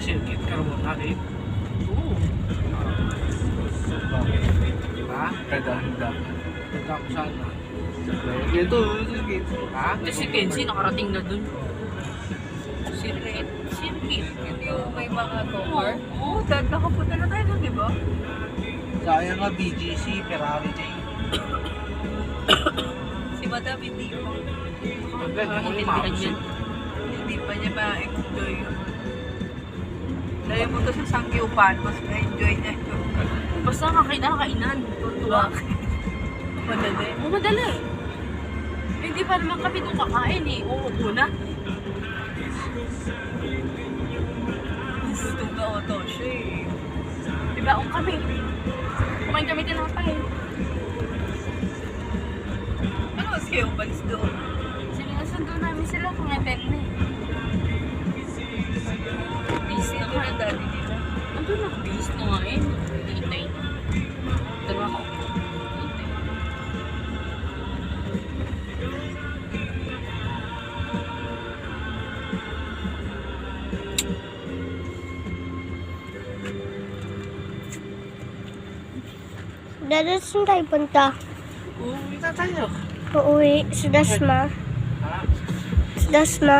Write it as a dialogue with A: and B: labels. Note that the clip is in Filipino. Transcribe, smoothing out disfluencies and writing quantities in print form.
A: circuit carbona rin.
B: Oo.
A: Diba?
C: Kadahan dapat.
A: Punta ko sana.
C: Ito, circuit.
A: Ha?
B: Kasi si Kenzie nakarating na dun. Circuit. Circuit.
D: Hindi yung may mga go-kart.
B: Oo.
D: Dad, nakapunta na tayo doon, di ba?
A: Sayang nga BGC, Ferrari J.
D: Si Madam hindi pa.
A: Ang ganda mo yung
B: Intindihan
A: mouse.
B: yan.
D: Hindi pa niya ma-enjoy yun. Dahil mo to sa Sangyupan, mas na-enjoy niya yun.
B: Basta nakainan. Tutuwa.
D: Madali.
B: Oo, madali. Hindi pa naman kami doon kakain eh. Uupo na.
D: Gusto ka auto siya eh.
B: Diba, kami. Kumain kami tinapay.
D: Ano mas kayo umalis doon?
B: Sinasundo namin sila kung event na eh. Bis na
D: Ito
B: nga.
D: na daddy nila.
B: Ando na, bis na nga eh. Hintay na. Dalawa ko. Hintay.
E: Dada, saan tayo punta?
A: Uuwi na tayo.
E: Uuwi sa Dasma.
A: Ha?
E: Sa Dasma.